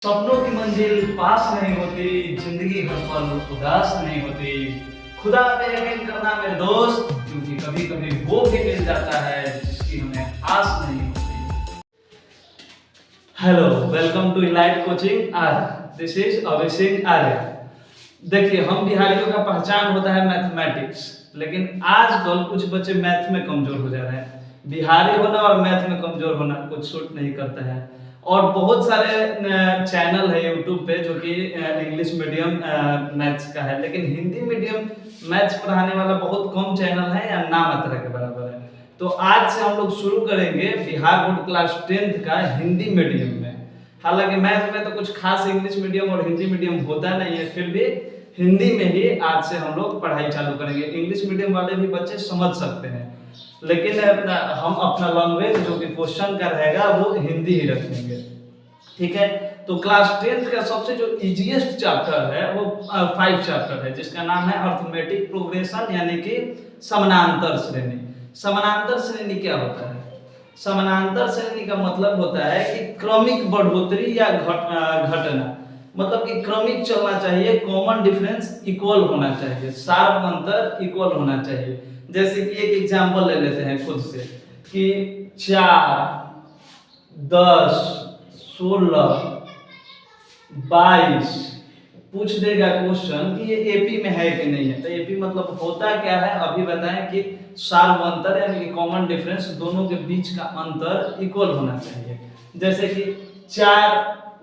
सपनों की मंजिल पास नहीं होती, जिंदगी हर पल उदास नहीं होती। खुदा पे यकीन करना मेरे दोस्त, क्योंकि कभी कभी वो भी मिल जाता है जिसकी हमें आस नहीं होती। Hello, welcome to elite coaching Arya. This is Abhishek Arya. देखिए, हम बिहारियों का पहचान होता है मैथमेटिक्स, लेकिन आजकल कुछ बच्चे मैथ में कमजोर हो जा रहे हैं। बिहारी होना और मैथ में कमजोर होना कुछ सूट नहीं करता है। और बहुत सारे चैनल है यूट्यूब पे जो कि इंग्लिश मीडियम मैथ्स का है, लेकिन हिंदी मीडियम मैथ्स पढ़ाने वाला बहुत कम चैनल है या ना मात्रा के बराबर है। तो आज से हम लोग शुरू करेंगे बिहार बोर्ड क्लास 10th का हिंदी मीडियम में। हालांकि मैथ में तो कुछ खास इंग्लिश मीडियम और हिंदी मीडियम होता नहीं है, फिर भी हिंदी में ही आज से हम लोग पढ़ाई चालू करेंगे। इंग्लिश मीडियम वाले भी बच्चे समझ सकते हैं, लेकिन हम अपना लैंग्वेज जो कि क्वेश्चन का रहेगा वो हिंदी ही रखेंगे। ठीक है, तो क्लास 10th का सबसे जो इजीएस्ट चैप्टर है वो 5 चैप्टर है, जिसका नाम है अर्थमेटिक प्रोग्रेशन, यानी कि समानांतर श्रेणी। समानांतर श्रेणी क्या होता है? समानांतर श्रेणी का मतलब होता है कि क्रमिक बढ़ोतरी या घटना, मतलब कि क्रमिक चलना चाहिए, कॉमन डिफरेंस इक्वल होना चाहिए, शार्प अंतर इक्वल होना चाहिए। जैसे कि एक एग्जांपल ले लेते हैं खुद से कि 4, 10, 16, 22 पूछ देगा क्वेश्चन कि ये एपी में है कि नहीं है। तो एपी मतलब होता क्या है अभी बताएं कि शार्प अंतर यानी कि कॉमन डिफरेंस, दोनों के बीच का अंतर इक्वल होना चाहिए। जैसे कि 4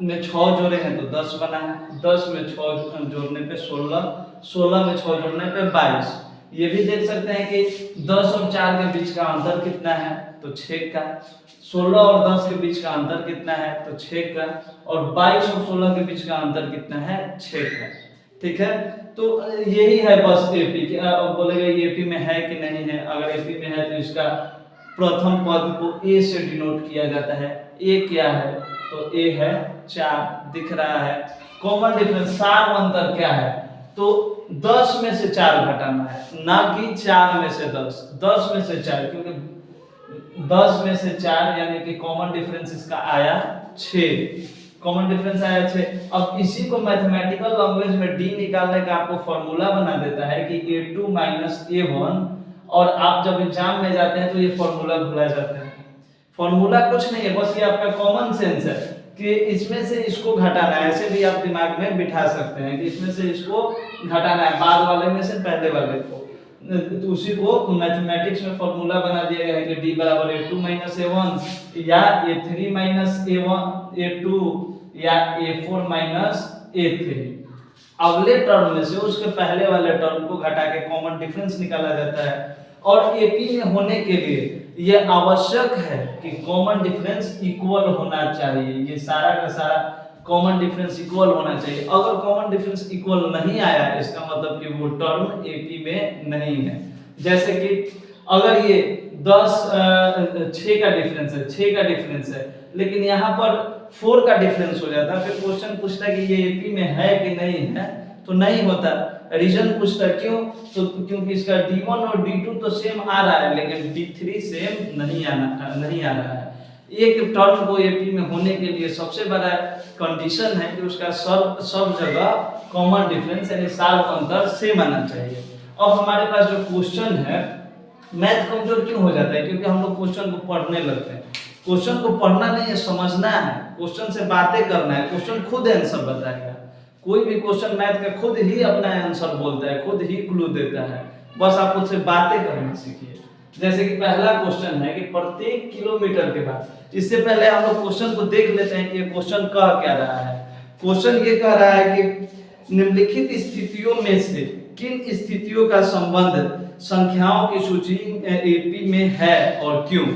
में 6 जोड़े हैं तो 10 बना है, 10 में 6 जोड़ने पे 16, 16 में 6 जोड़ने पे 22। ये भी देख सकते हैं कि 10 और 4 के बीच का अंतर कितना है, तो 6 का। 16 और 10 के बीच का अंतर कितना है, तो 6 का। और 22 और 16 के बीच का अंतर कितना है, 6 का। ठीक है, तो यही है बस एपी। अब बोलेगा ये एपी में है कि नहीं है। अगर एपी में है तो इसका प्रथम पद को ए से डिनोट किया जाता है। ए क्या है, तो ए है 4, दिख रहा है। कॉमन डिफरेंस शार्प अंतर क्या है, तो 10 में से 4 घटाना है, ना कि 4 में से 10। 10 में से 4, क्योंकि 10 में से 4 यानी कि कॉमन डिफरेंस इसका आया 6। कॉमन डिफरेंस आया 6। अब इसी को मैथमेटिकल लैंग्वेज में डी निकालने का आपको फॉर्मूला बना देता है कि a2 a1, और आप जब एग्जाम में जाते हैं तो ये फॉर्मूला भुला जाते हैं। फॉर्मूला कुछ नहीं है, बस ये आपका कॉमन सेंस है कि इसमें से इसको घटाना है। ऐसे भी आप दिमाग में बिठा सकते हैं कि इसमें से इसको घटाना है, बाद वाले में से पहले वाले को। तो उसी को मैथमेटिक्स में फॉर्मूला बना दिया गया है कि d बराबर a2 a1 या a3 a1 a2 या a4 a3। अगले टर्म में से उसके पहले वाले टर्म को घटा के कॉमन डिफरेंस निकाला जाता है। और एपी में होने के लिए यह आवश्यक है कि कॉमन डिफरेंस इक्वल होना चाहिए। ये सारा का सारा कॉमन डिफरेंस इक्वल होना चाहिए। अगर कॉमन डिफरेंस इक्वल नहीं आया, इसका मतलब कि वो टर्म एपी में नहीं है। जैसे कि अगर ये 6 का डिफरेंस है, 6 का डिफरेंस है, लेकिन यहाँ पर 4 का डिफरेंस हो जाता, फिर क्वेश्चन पूछता कि ये एपी में है कि नहीं है, तो नहीं होता। रीजन पूछता क्यों, तो क्योंकि इसका d1 और d2 तो सेम आ रहा है, लेकिन d3 सेम नहीं आ रहा है। एक टर्म को एपी में होने के लिए सबसे बड़ा कंडीशन है कि उसका सब जगह कॉमन डिफरेंस यानी शार्प अंतर सेम आना चाहिए। अब हमारे पास जो क्वेश्चन है, मैथ कमजोर क्यों हो जाता है, क्योंकि हम लोग क्वेश्चन को पढ़ने लगते हैं। क्वेश्चन को पढ़ना नहीं है, समझना है, क्वेश्चन से बातें करना है। क्वेश्चन खुद आंसर बताएगा। कोई भी क्वेश्चन मैथ का खुद ही अपना आंसर बोलता है, खुद ही क्लू देता है, बस आप उससे बातें करना सीखिए। जैसे कि पहला क्वेश्चन है कि प्रत्येक किलोमीटर के बाद, इससे पहले हम लोग क्वेश्चन को देख लेते हैं कि ये क्वेश्चन कह क्या रहा है। क्वेश्चन ये कह रहा है कि निम्नलिखित स्थितियों में से किन स्थितियों का संबंध संख्याओं की सूची एपी में है और क्यों।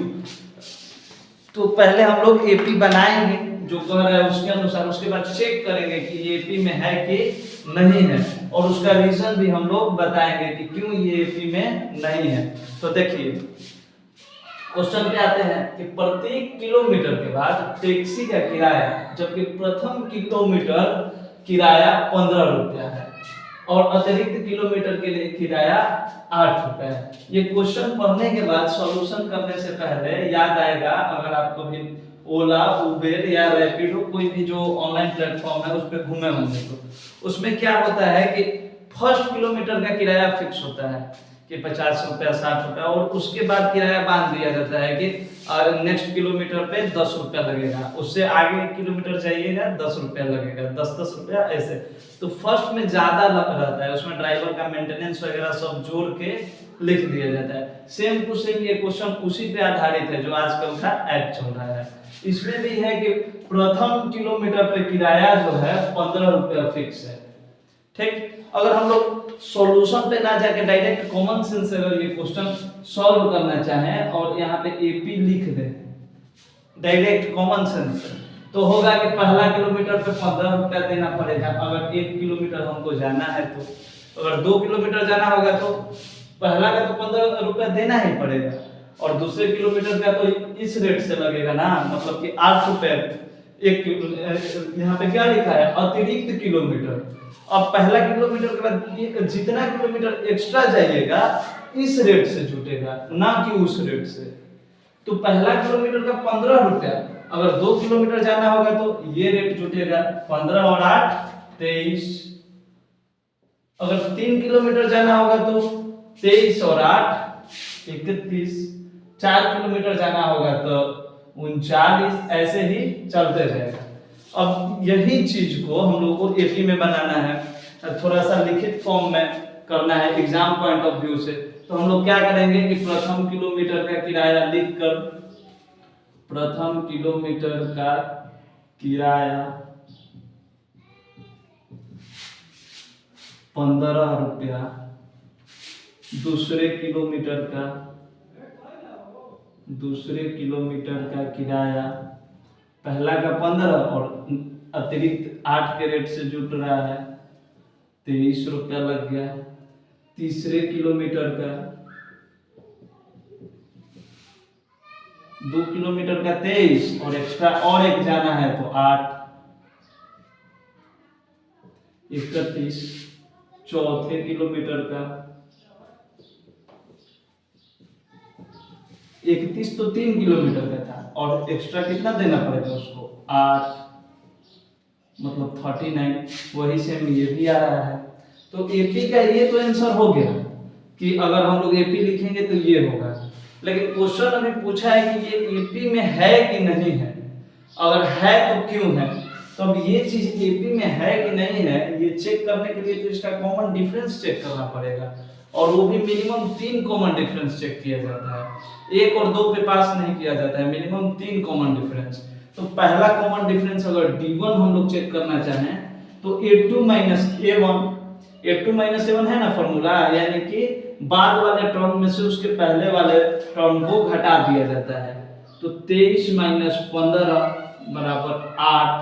तो पहले हम लोग एपी बनाएंगे जो कह रहा है उसके अनुसार, उसके बाद चेक करेंगे कि ये एपी में है कि नहीं है, और उसका रीजन भी हम लोग बताएंगे कि क्यों ये एपी में नहीं है। तो देखिए क्वेश्चन पे आते हैं कि प्रत्येक किलोमीटर के बाद टैक्सी का किराया, जबकि प्रथम किलोमीटर किराया 15 रुपया है और अतिरिक्त किलोमीटर के लिए किराया 8 रुपए है। ये क्वेश्चन पढ़ने के बाद सॉल्यूशन करने से पहले याद आएगा, अगर आप कभी ओला, उबेर या रैपिडो, कोई भी जो ऑनलाइन प्लेटफॉर्म है उस पर घूमे होंगे तो उसमें क्या होता है कि फर्स्ट किलोमीटर का किराया फिक्स होता है कि 50 रुपया 60 रुपया, और उसके बाद किराया बांध दिया जाता है कि नेक्स्ट किलोमीटर पे 10 रुपया लगेगा, उससे आगे किलोमीटर जाइएगा 10 रुपया लगेगा, 10-10 रुपया ऐसे। तो फर्स्ट में ज्यादा रहता है, उसमें ड्राइवर का मेंटेनेंस वगैरह सब जोड़ के लिख दिया जाता है। सेम टू सेम ये क्वेश्चन उसी पे आधारित है जो आजकल का ऐड चल रहा है। इसमें भी है कि प्रथम किलोमीटर पे किराया जो है 15 रुपया फिक्स है। ठीक, अगर हम लोग सॉल्यूशन पे ना जाके डायरेक्ट कॉमन सेंस अगर ये क्वेश्चन सॉल्व करना चाहें और यहाँ पे एपी लिख दें डायरेक्ट कॉमन सेंस, तो होगा कि पहला किलोमीटर पे 15 रुपया देना पड़ेगा अगर 1 किलोमीटर हमको जाना है। तो अगर 2 किलोमीटर जाना होगा तो पहला का तो 15 रुपया देना ही पड़ेगा, और दूसरे किलोमीटर का तो इस रेट से लगेगा ना, मतलब कि 8 रुपए एक। यहाँ पे क्या लिखा है, अतिरिक्त किलोमीटर। अब पहला किलोमीटर के बाद जितना किलोमीटर एक्स्ट्रा जाइएगा इस रेट से जुटेगा, ना कि उस रेट से। तो पहला किलोमीटर का 15 रुपया, अगर 2 किलोमीटर जाना होगा तो ये रेट जुटेगा 15 और 8 23। अगर 3 किलोमीटर जाना होगा तो 23 और 8 31। 4 किलोमीटर जाना होगा तो 39, ऐसे ही चलते जाएगा। अब यही चीज को हम लोगों को एपी में बनाना है, थोड़ा सा लिखित फॉर्म में करना है एग्जाम पॉइंट ऑफ व्यू से। तो हम लोग क्या करेंगे कि प्रथम किलोमीटर का किराया लिखकर, प्रथम किलोमीटर का किराया 15 रुपया, दूसरे किलोमीटर का किराया पहला का 15 और अतिरिक्त 8 के रेट से जुट रहा है 23 रुपया लग गया। तीसरे किलोमीटर का 2 किलोमीटर का 23 और एक्स्ट्रा और एक जाना है तो 8 31। चौथे किलोमीटर का 31 तो 3 किलोमीटर का था और एक्स्ट्रा कितना देना पड़ेगा उसको 8, मतलब 39। वही सेम ये भी आ रहा है। तो एपी का ये तो आंसर हो गया कि अगर हम लोग एपी लिखेंगे तो ये होगा। लेकिन क्वेश्चन हमें पूछा है कि ये एपी में है कि नहीं है, अगर है तो क्यों है। तो अब ये चीज एपी में है कि नहीं है ये चेक करने के लिए तो इसका कॉमन डिफरेंस चेक करना पड़ेगा, और वो भी मिनिमम 3 कॉमन डिफरेंस चेक किया जाता है, 1 और 2 पे पास नहीं किया जाता है, मिनिमम 3 कॉमन डिफरेंस। तो पहला कॉमन डिफरेंस अगर D1 हम लोग चेक करना चाहें तो A2 - A1 है ना फॉर्मूला, यानी कि बाद वाले टर्म में से उसके पहले वाले टर्म को घटा दिया जाता है। तो 23 - 15 बराबर 8।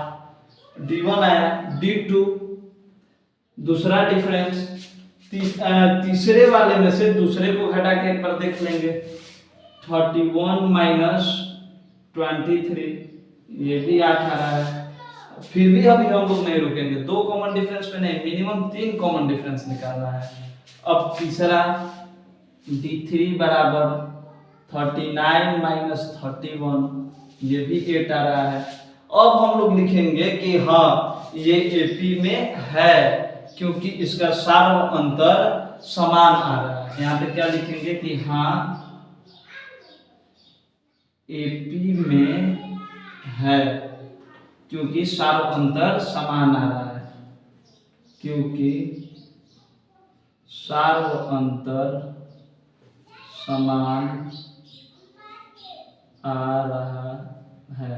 D1 आया। D2 दूसरा डिफरेंस, तीसरे वाले में से दूसरे को घटा के एक बार देख लेंगे, 31 - 23, ये भी 8 आ रहा है। फिर भी अभी हम लोग नहीं रुकेंगे, 2 कॉमन डिफरेंस पे नहीं, मिनिमम 3 कॉमन डिफरेंस निकालना है। अब तीसरा D3 बराबर 39 - 31, ये भी 8 आ रहा है। अब हम लोग लिखेंगे कि हाँ ये एपी में है क्योंकि इसका सार्व अंतर समान आ रहा है। यहाँ पे क्या लिखेंगे कि हाँ एपी में है क्योंकि सार्व अंतर समान आ रहा है, क्योंकि सार्व अंतर समान आ रहा है।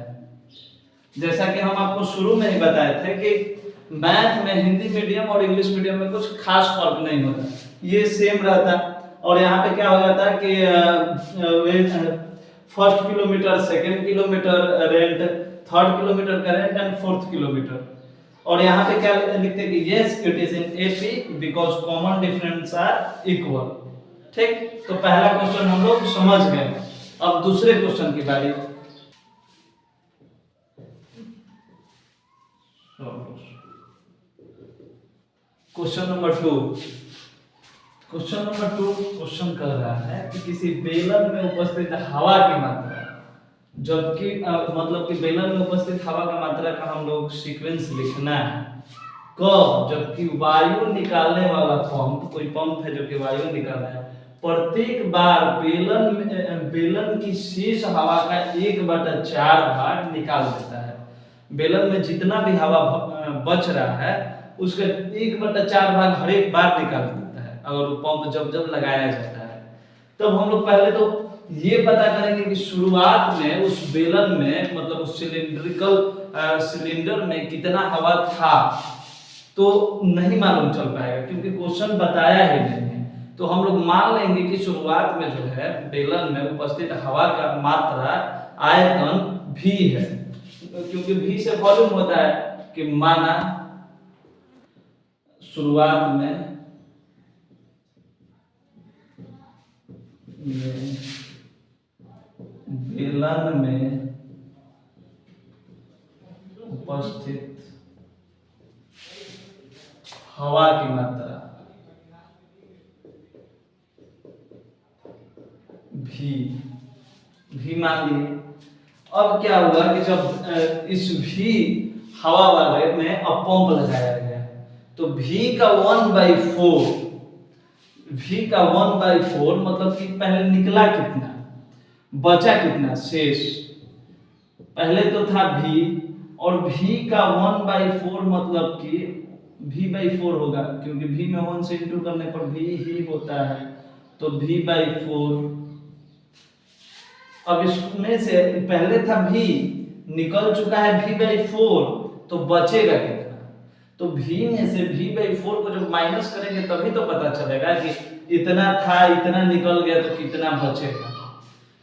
जैसा कि हम आपको शुरू में ही बताए थे कि मैथ में हिंदी मीडियम और इंग्लिश मीडियम में कुछ खास फर्क नहीं होता, ये सेम रहता। और यहाँ पे क्या हो जाता है कि first kilometre, second kilometre rent, third kilometre का रेंट एंड फोर्थ किलोमीटर। और यहाँ पे क्या लिखते हैं कि yes it is in AP because common difference are equal. ठीक, तो पहला क्वेश्चन हम लोग समझ गए। अब दूसरे क्वेश्चन की बारी। Question number 2। क्वेश्चन कर रहा है कि किसी बेलन में उपस्थित हवा की मात्रा जबकि मतलब कि बेलन में उपस्थित हवा का मात्रा का हम लोग सीक्वेंस लिखना है। कब? जबकि वायु निकालने वाला पंप, कोई पंप है जो कि वायु निकाल रहा है, प्रत्येक बार बेलन की शेष हवा का 1/4 भाग निकाल देता है। बेलन में जितना भी हवा बच रहा है उसका 1/4 भाग हर एक बार निकाल देता है अगर वो पंप जब जब लगाया जाता है। तब हम लोग पहले तो ये पता करेंगे कि शुरुआत में उस बेलन में मतलब उस सिलेंडर में कितना हवा था, तो नहीं मालूम चल पाएगा क्योंकि क्वेश्चन बताया ही नहीं है। तो हम लोग मान लेंगे कि शुरुआत में जो है बेलन में उपस्थित हवा का मात्रा आयतन V है, क्योंकि V से वॉल्यूम होता है कि माना शुरुआत में बेलन में उपस्थित हवा की मात्रा V मान लिए। अब क्या हुआ कि जब इस V हवा वाले में अब पंप लगाया गया तो V का 1/4, V का 1/4 मतलब कि पहले निकला कितना, बचा कितना शेष। पहले तो था V और V का 1/4 मतलब कि V/4 होगा, क्योंकि V में 1 से इंटू करने पर V ही होता है, तो V/4। अब इसमें से पहले था V, निकल चुका है V/4, तो बचेगा कितना। तो V में से V/4 को जब माइनस करेंगे तभी तो पता चलेगा कि इतना था, इतना निकल गया तो कितना बचेगा।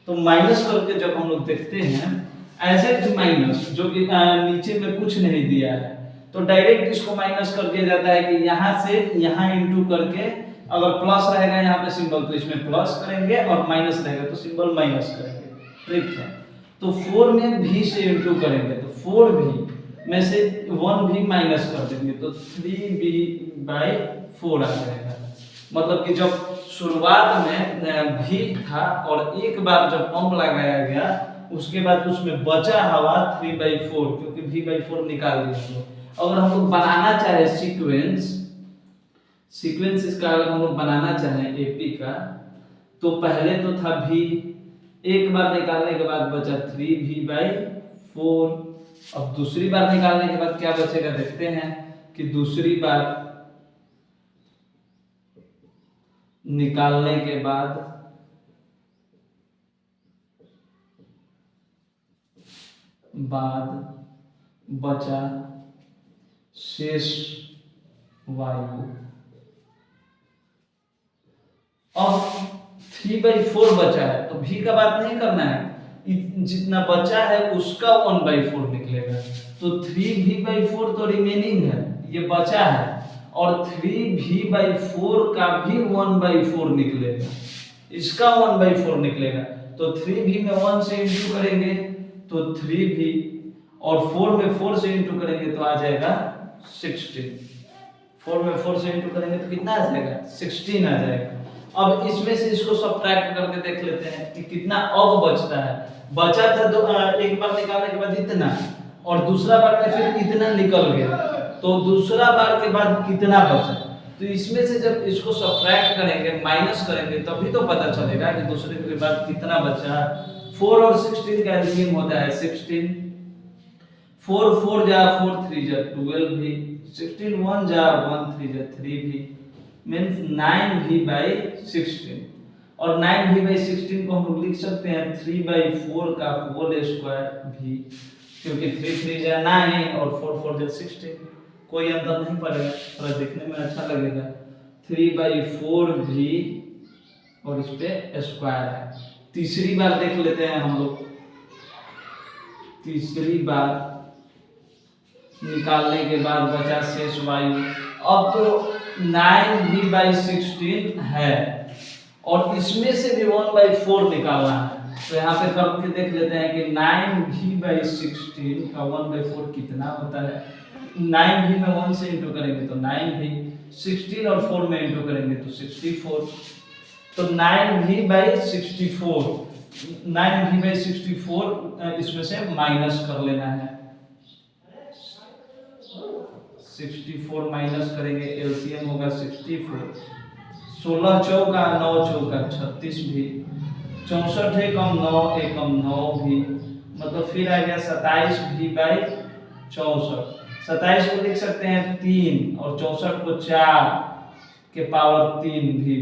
तो माइनस करके जब हम लोग देखते हैं ऐसे माइनस जो कि नीचे में कुछ नहीं दिया है, तो डायरेक्ट इसको माइनस कर दिया जाता है कि यहाँ से यहाँ इंटू करके, अगर प्लस रहेगा यहाँ पे सिंबल तो इसमें प्लस करेंगे और माइनस रहेगा तो सिंबल माइनस करेंगे। ठीक है, तो 4 में V से इंटू करेंगे तो 4V में से 1V माइनस कर देंगे तो 3V/4 आ जाएगा। मतलब कि जब शुरुआत में V था और एक बार जब पंप लगाया गया उसके बाद उसमें बचा हवा 3/4, क्योंकि V/4 निकाल दिया। अगर हम लोग बनाना चाहे सीक्वेंस इसका अगर हम लोग बनाना चाहें AP का, तो पहले तो था V, एक बार निकालने के बाद बचा 3V/4। अब दूसरी बार निकालने के बाद क्या बचेगा देखते हैं कि दूसरी बार निकालने के बाद बचा शेष वायु। अब 3/4 बचा है तो V का बात नहीं करना है, जितना बचा है उसका 1/4 निकलेगा। तो 3V/4 तो रिमेनिंग है, ये बचा है, और 3V/4 का भी 1/4 निकलेगा, इसका 1/4 निकलेगा। तो 3V में 1 से इंटू करेंगे तो 3V, और 4 में 4 से इंटू करेंगे तो आ जाएगा 16। 4 में 4 से इंटू करेंगे तो कितना आ जाएगा 16 आ जाएगा। अब इसमें से इसको सब्ट्रैक्ट करके देख लेते हैं कि कितना अब बचता है। बचा था तो एक बार निकालने के बाद इतना, और दूसरा बार में फिर इतना निकल गया, तो दूसरा बार के बाद कितना बचा। तो इसमें से जब इसको सब्ट्रैक्ट करेंगे, माइनस करेंगे, तभी तो पता चलेगा कि दूसरे के बाद कितना बचा। 4 और 16 का एलसीएम होता है 16। 4 4 जा 4 3 जा 12V, 16 1 जा 1 3 जा 3V, मींस 9V/16। और 9V/16 को हम लोग लिख सकते हैं 3/4 का होल स्क्वायर V, क्योंकि 3 3 जा 9 और 4 4 जा 16, कोई अंतर नहीं पड़ेगा, थोड़ा देखने में अच्छा लगेगा। 3/4V और इस पे स्क्वायर है। तीसरी बार देख लेते हैं हम लोग। तीसरी बार निकालने के बाद बचा शेष वायु। अब तो 9V/16 है और इसमें से भी 1/4 निकालना है, तो यहाँ पे करके देख लेते हैं कि 9V/16 का 1/4 कितना होता है। 9V में 1 से इंटू करेंगे तो 9V, 16 और 4 में इंटू करेंगे तो 64, तो 9V/64 9v/64 इसमें से माइनस कर लेना है। 64 माइनस करेंगे, एलसीएम होगा 64। 16 चौका 9 चौका 36 भी, 64 एकम 9 एकम 9 भी, मतलब फिर आ गया 27 भी बाई 64। 27 को लिख सकते हैं 3 और 64 को 4 के पावर 3 भी,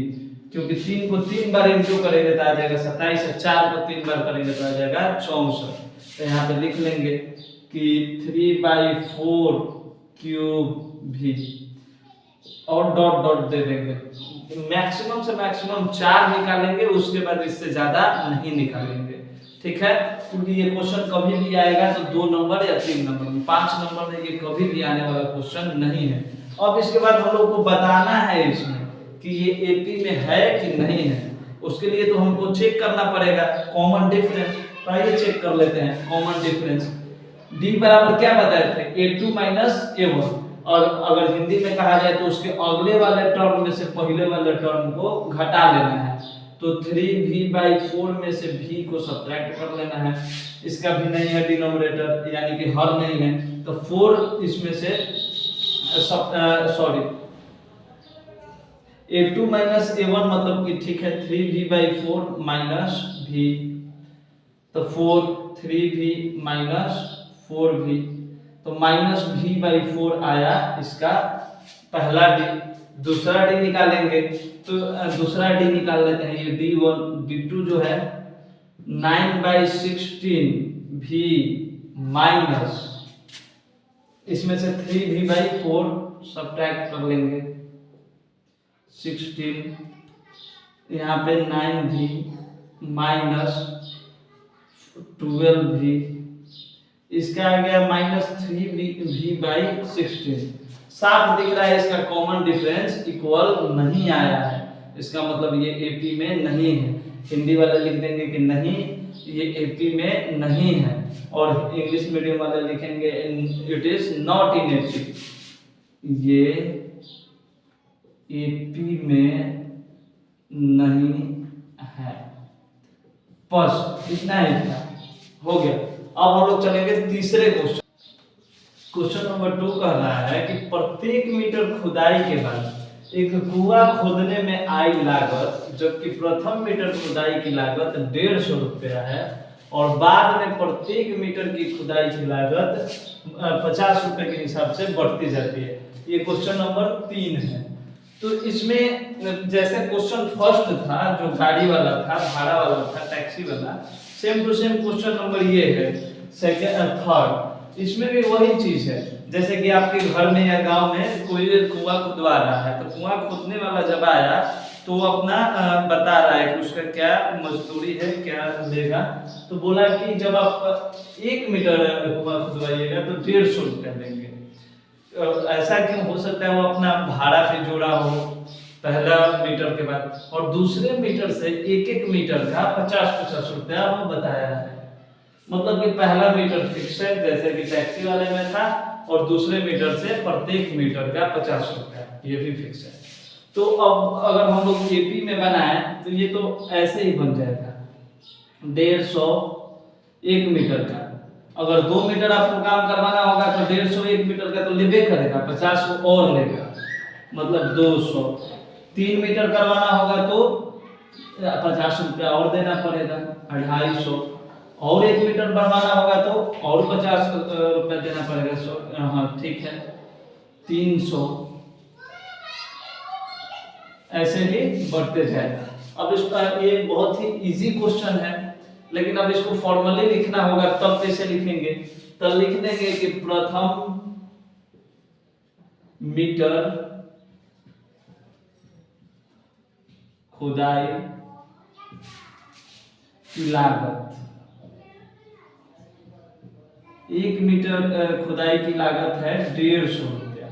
क्योंकि 3 को 3 बार इंटू करेंगे तो आ जाएगा 27 और 4 को 3 बार करेंगे तो आ जाएगा 64। तो यहाँ पे लिख लेंगे कि 3/4 क्यूब भी और डॉट डॉट दे देंगे। मैक्सिमम से मैक्सिमम 4 निकालेंगे, उसके बाद इससे ज्यादा नहीं निकालेंगे, ठीक है। क्योंकि ये क्वेश्चन कभी भी आएगा तो 2 नंबर या 3 नंबर में, 5 नंबर में ये कभी भी आने वाला क्वेश्चन नहीं है। अब इसके बाद हम लोग को बताना है इसमें कि ये एपी में है कि नहीं है। उसके लिए तो हमको चेक करना पड़ेगा कॉमन डिफरेंस। तो आइए चेक कर लेते हैं कॉमन डिफरेंस। डी बराबर क्या बताए थे, a2 माइनस a1, और अगर हिंदी में कहा जाए तो उसके अगले वाले टर्म में से पहले वाले टर्म को घटा लेना है। तो 3v/4 में से v को सब्ट्रैक्ट कर लेना है। इसका भी नहीं है डिनोमिनेटर, यानी कि हर नहीं है, तो 4 इसमें से सॉरी a2 माइनस a1 मतलब कि ठीक है 3v/4 माइनस v, तो 4 3v माइनस 4v, तो माइनस v/4 आया इसका पहला डी। दूसरा डी निकालेंगे तो दूसरा डी निकाल लेते हैं, ये d1 d2 जो है 9/16 v माइनस इसमें से 3v/4 सब्ट्रैक्ट कर लेंगे 16, यहाँ पे 9v माइनस 12v, इसका आ गया माइनस 3v/16। साफ दिख रहा है इसका कॉमन डिफरेंस इक्वल नहीं आया है, इसका मतलब ये एपी में नहीं है। हिंदी वाले लिख देंगे कि नहीं ये एपी में नहीं है, और इंग्लिश मीडियम वाले लिखेंगे it is not in AP, ये एपी में नहीं है। बस इतना ही था, हो गया। अब हम लोग चलेंगे तीसरे क्वेश्चन। क्वेश्चन नंबर 2 कह रहा है कि प्रत्येक मीटर खुदाई के बाद एक कुआं खोदने में आई लागत, जबकि प्रथम मीटर खुदाई की लागत 150 रुपया है, और बाद में प्रत्येक मीटर की खुदाई की लागत 50 रुपए के हिसाब से बढ़ती जाती है। ये क्वेश्चन नंबर 3 है। तो इसमें जैसे क्वेश्चन फर्स्ट था जो गाड़ी वाला था, भाड़ा वाला था, टैक्सी वाला, same to same question number ये है सेकंड थर्ड। इसमें भी वही चीज है, जैसे कि आपके घर में या गांव में कोई कुआं खुदवा रहा है, तो कुआं खोदने वाला जब आया तो वो अपना बता रहा है कि उसका क्या मजदूरी है, क्या लेगा। तो बोला कि जब आप 1 मीटर कुआं खुदवाइएगा तो 150 रुपया देंगे। ऐसा क्यों हो सकता है, वो अपना भाड़ा से जोड़ा हो पहला मीटर के बाद, और दूसरे मीटर से एक एक मीटर का 50-50 रुपया वो बताया है। मतलब कि पहला मीटर फिक्स है जैसे कि टैक्सी वाले में था, और दूसरे मीटर से प्रत्येक मीटर का 50 रुपया, ये भी फिक्स है। तो अब अगर हम लोग एपी में बनाएं तो ये तो ऐसे ही बन जाएगा 150 1 मीटर का। अगर 2 मीटर आपको काम करवाना होगा तो 150 1 मीटर का तो लेबे करेगा, 50 को और लेगा, मतलब 200। 3 मीटर करवाना होगा तो 50 रुपया और देना पड़ेगा, 250। और 1 मीटर बनवाना होगा तो और 50 रुपया देना पड़ेगा। हाँ ठीक है, 300। ऐसे ही बढ़ते जाएगा। अब इसका ये बहुत ही इजी क्वेश्चन है, लेकिन अब इसको फॉर्मली लिखना होगा, तब कैसे लिखेंगे, तो लिख देंगे कि प्रथम मीटर खुदाई की लागत, 1 मीटर खुदाई की लागत है 150 रुपया।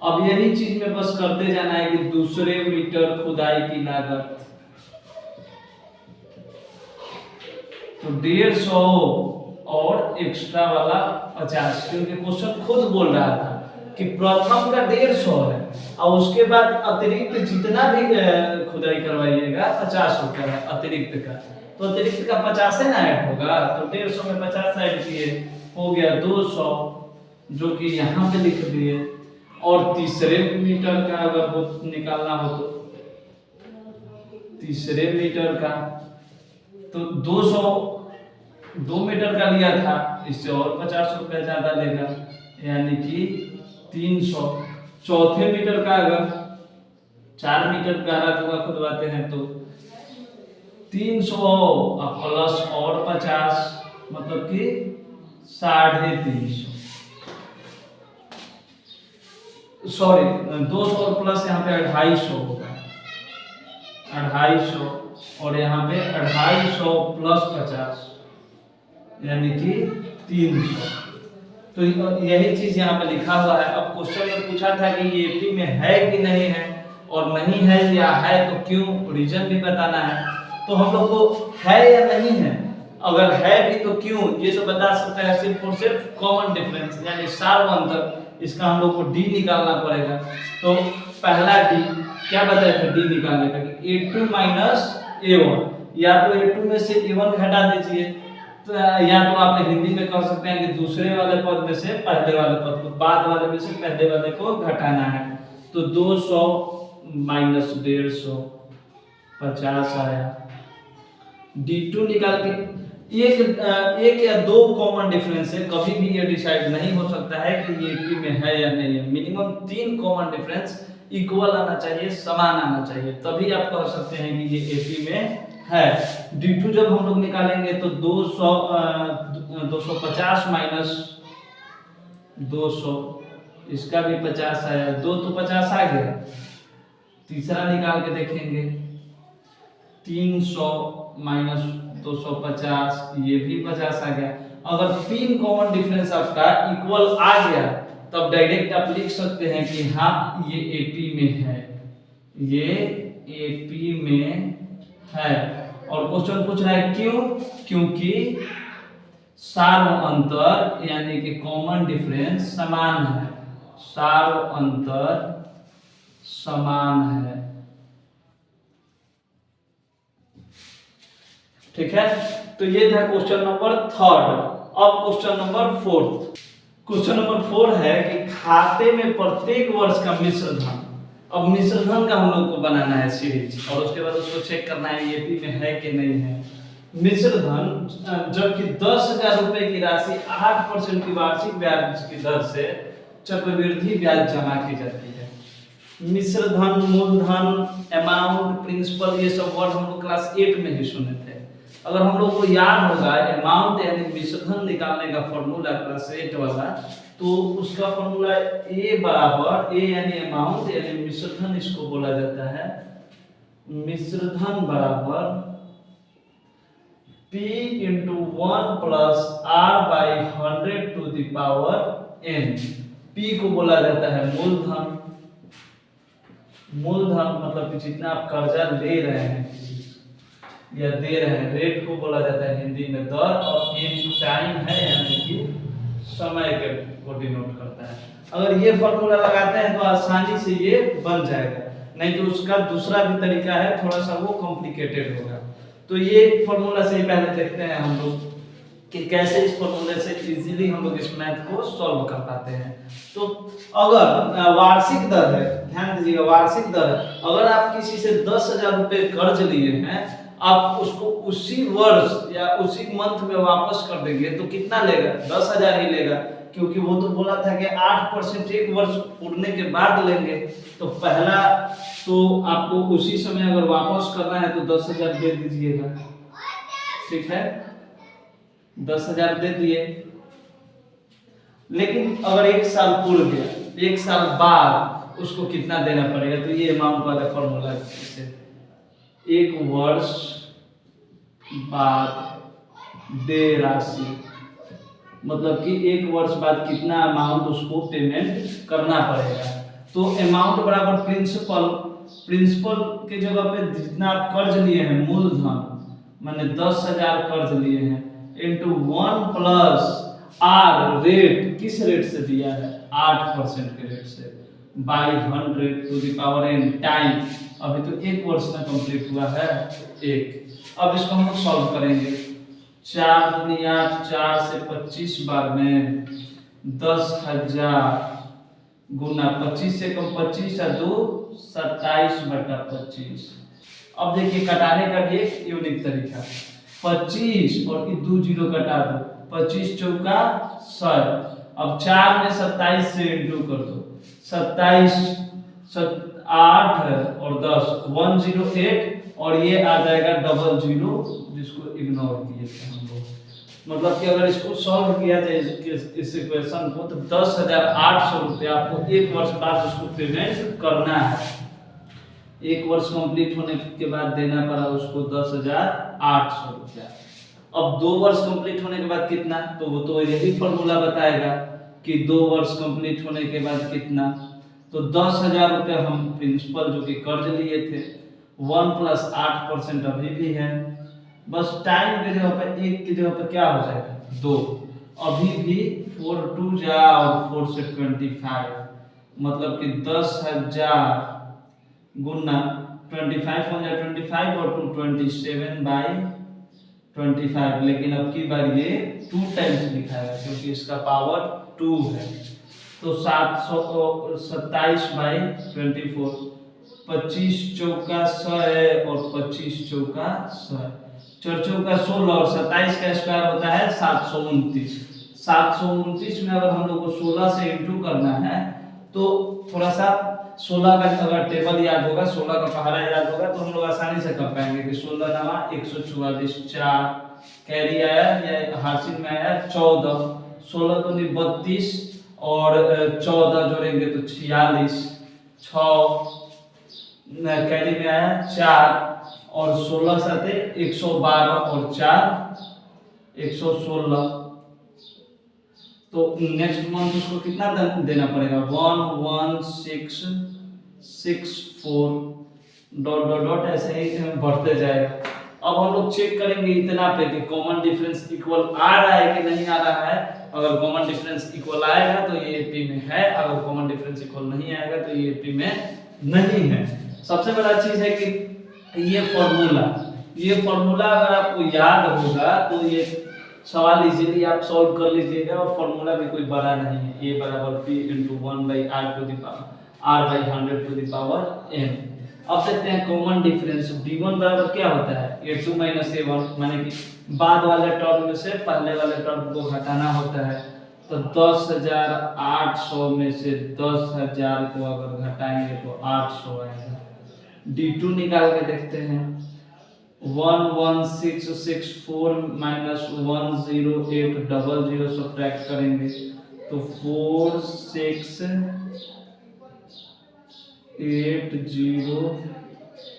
अब यही चीज में बस करते जाना है कि दूसरे मीटर खुदाई की लागत, तो 150 और एक्स्ट्रा वाला 50, क्योंकि क्वेश्चन खुद बोल रहा था कि प्रथम का 150 है और उसके बाद अतिरिक्त जितना भी खुदाई करवाइएगा 50 रुपया है अतिरिक्त का। तो अतिरिक्त का 50 है ना ऐड होगा, तो 150 में 50 ऐड किए, हो गया 200, जो कि यहाँ पे लिख दिए। और तीसरे मीटर का अगर वो निकालना हो तो तीसरे मीटर का तो 200 2 मीटर का लिया था, इससे और 50 रुपया ज्यादा लेगा, यानी कि 300। चौथे मीटर का अगर 4 मीटर गहरा कुआं खुदवाते हैं तो 300 प्लस और 50, मतलब कि 350, सॉरी 200 और प्लस यहाँ पे 250 होगा, 250, और यहाँ पे 250 प्लस 50 यानी कि 300। तो यही चीज यहाँ पे लिखा हुआ है। अब क्वेश्चन में पूछा था कि ये एपी में है कि नहीं है, और नहीं है या है तो क्यों, रीजन भी बताना है। तो हम लोग को है या नहीं है, अगर है भी तो क्यों, ये तो बता सकता है सिर्फ और सिर्फ कॉमन डिफरेंस यानी सार अंतर। इसका हम लोग को डी निकालना पड़ेगा। तो पहला डी क्या बताया था डी निकालने का कि a2 माइनस a1, या तो a2 में से a1 घटा दीजिए, तो या तो आप हिंदी में कर सकते हैं कि दूसरे वाले पद में से पहले वाले पद को, बाद वाले में से पहले वाले को घटाना है। तो 200 माइनस 150 50 आया। D2 निकाल के एक या दो कॉमन डिफरेंस है, कभी भी ये डिसाइड नहीं हो सकता है कि ये एपी में है या नहीं है। मिनिमम 3 कॉमन डिफरेंस इक्वल आना चाहिए, समान आना चाहिए, तभी आप कह सकते हैं कि ये एपी में है। D2 जब हम लोग निकालेंगे तो 250 माइनस 200, इसका भी 50 आया, 2 तो 50 आ गया। तीसरा निकाल के देखेंगे 300 माइनस 250, ये भी 50 आ गया। अगर 3 कॉमन डिफरेंस आपका इक्वल आ गया तब डायरेक्ट आप लिख सकते हैं कि हाँ ये एपी में है, ये एपी में है। और क्वेश्चन पूछ रहा है क्यों, क्योंकि सार अंतर यानी कि कॉमन डिफरेंस समान है, सार अंतर समान है। ठीक है, तो ये था क्वेश्चन नंबर 3। अब क्वेश्चन नंबर 4। क्वेश्चन नंबर 4 है कि खाते में प्रत्येक वर्ष का मिश्र धन। अब मिश्र धन का हम लोग को बनाना है सीरीज, और उसके बाद उसको चेक करना है एपी में है कि नहीं है। मिश्र धन जबकि 10,000 रुपए की राशि 8% की वार्षिक ब्याज की दर से चक्रवृद्धि ब्याज जमा की जाती है। मिश्र धन, मूलधन, अमाउंट, प्रिंसिपल, ये सब वर्ड हम लोग क्लास 8 में ही सुने थे। अगर हम लोग को याद होगा अमाउंट यानी मिश्रधन निकालने का फॉर्मूला क्लास 8 वाला, तो उसका फॉर्मूला ए बराबर, ए यानी अमाउंट यानी मिश्रधन इसको बोला जाता है, मिश्रधन बराबर P into 1 plus R by 100 to the power n। P को बोला जाता है मूलधन, मूलधन मतलब कि जितना आप कर्जा ले रहे हैं या दे रहे हैं, रेट को बोला जाता है हिंदी में दर, और एन टाइम है यानी कि समय के को डिनोट करता है। अगर ये फॉर्मूला लगाते हैं तो आसानी से ये बन जाएगा, नहीं तो उसका दूसरा भी तरीका है, थोड़ा सा वो कॉम्प्लिकेटेड होगा। तो ये फॉर्मूला से पहले देखते हैं हम लोग कि कैसे इस फॉर्मूले से इजीली हम लोग इस मैथ को सॉल्व कर पाते हैं। तो अगर वार्षिक दर है, ध्यान दीजिएगा वार्षिक दर है, अगर आप किसी से 10,000 रुपए कर्ज लिए हैं, आप उसको उसी वर्ष या उसी मंथ में वापस कर देंगे तो कितना लेगा, 10,000 ही लेगा, क्योंकि वो तो बोला था कि 8% एक वर्ष पूरने के बाद लेंगे। तो पहला तो आपको उसी समय अगर वापस करना है तो 10,000 दे दीजिएगा, ठीक है, 10,000 दे दिए। लेकिन अगर एक साल पूर गया, एक साल बाद उसको कितना देना पड़ेगा, तो ये अमाउंट वाला फॉर्मूला है, एक वर्ष बाद दे राशि, मतलब कि एक वर्ष बाद कितना अमाउंट उसको पेमेंट करना पड़ेगा। तो अमाउंट बराबर प्रिंसिपल, प्रिंसिपल के जगह पे जितना आप कर्ज लिए हैं मूलधन माने 10,000 कर्ज लिए हैं इनटू 1 प्लस आर, रेट किस रेट से दिया है, 8% के रेट से, by 100 to the power n time. अभी तो 1 वर्ष में कंप्लीट हुआ है, तो 1। अब इसको हम लोग सॉल्व करेंगे। 4 दूनी 8, 4 से 25 बार में 10,000 गुना 25 से कम 25 और 2 27/25। अब देखिए कटाने का भी एक यूनिक तरीका, 25 और 2 जीरो कटा दो, 25 चौका 100। अब 4 में 27 से इंटू कर दो, 27 8 और 10 108, और ये आ जाएगा 00, जिसको इग्नोर किए थे हम लोग। मतलब कि अगर इसको सॉल्व किया जाए इस इक्वेशन को, तो 10,800 रुपया आपको 1 वर्ष बाद उसको पेमेंट करना है। 1 वर्ष कंप्लीट होने के बाद देना पड़ा उसको 10,800 रुपया। अब 2 वर्ष कंप्लीट होने के बाद कितना, तो वो तो यही फॉर्मूला बताएगा कि 2 वर्ष कंप्लीट होने के बाद कितना। तो 10,000 रुपया हम प्रिंसिपल जो कि कर्ज लिए थे, 1 + 8% अभी भी है। बस टाइम के जगह पर 1 की जगह पर क्या हो जाएगा 2, अभी भी 4 2 जा और 4 से 25, मतलब कि 10,000 गुना 25 हो जाए 25 और 27/25। लेकिन अब की बार ये 2 टाइम्स दिखाएगा क्योंकि इसका पावर 2 है। तो 727/24, 25 चौका 100 है और 25 चौका 100, 4 चौका 16 और 27 का स्क्वायर होता है 729। 729 में अगर हम लोग को 16 से इंटू करना है, तो थोड़ा सा 16 का अगर टेबल याद होगा, 16 का पहाड़ा याद होगा, तो हम लोग आसानी से कर पाएंगे कि 16 नवा 144, 4 कैरी आया या हासिल में आया 14, 16 दूनी 32 और 14 जोड़ेंगे तो 46, 6 कैरी में आया 4 और 16 साथे 112 और 4 116। तो नेक्स्ट मंथ उसको कितना देना पड़ेगा 11664 डॉट डॉट डॉट ऐसे ही बढ़ते जाएगा। अब हम लोग चेक करेंगे इतना पे कि कॉमन डिफरेंस इक्वल आ रहा है कि नहीं आ रहा है। अगर कॉमन डिफरेंस इक्वल आएगा तो ये एपी में है, अगर कॉमन डिफरेंस इक्वल नहीं आएगा तो ये एपी में नहीं है। सबसे बड़ा चीज है कि ये फॉर्मूला अगर आपको याद होगा तो ये सवाल इजीली आप सॉल्व कर लीजिएगा, और फॉर्मूला भी कोई बड़ा नहीं है। a बराबर p × 1/r⁴n। अब देखते हैं कॉमन डिफरेंस। d1 बराबर क्या होता है a2 - a1, माने कि बाद वाले टर्म में से पहले वाले टर्म को घटाना होता है। तो 10,800 में से 10,000 को अगर घटाएंगे तो 800 आएगा। d2 निकाल के देखते हैं, 11664 - 10800 सब्ट्रैक्ट करेंगे तो 4680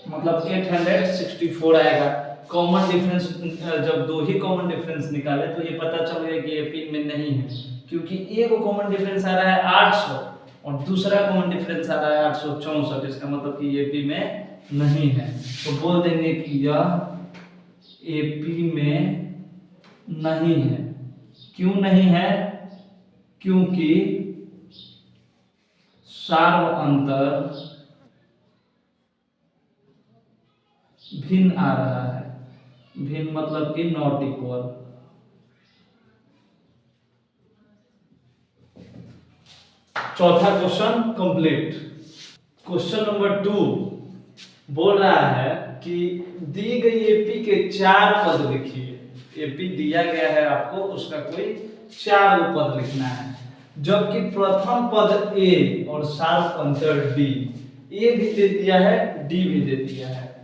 मतलब 864 आएगा। कॉमन डिफरेंस जब 2 ही कॉमन डिफरेंस निकाले तो ये पता चल गया कि एपी में नहीं है, क्योंकि एक कॉमन डिफरेंस आ रहा है 800 और दूसरा कॉमन डिफरेंस आ रहा है 864। इसका मतलब कि एपी में नहीं है। तो बोल देंगे कि यह एपी में नहीं है। क्यों नहीं है? क्योंकि सार्व अंतर भिन्न आ रहा है। भिन्न मतलब कि नॉट इक्वल। चौथा क्वेश्चन कंप्लीट। क्वेश्चन नंबर 2 बोल रहा है कि दी गई एपी के 4 पद लिखिए। एपी दिया गया है आपको, उसका कोई 4 पद लिखना है, जबकि प्रथम पद ए और सार्व अंतर डी। ए भी दे दिया है, डी भी दे दिया है।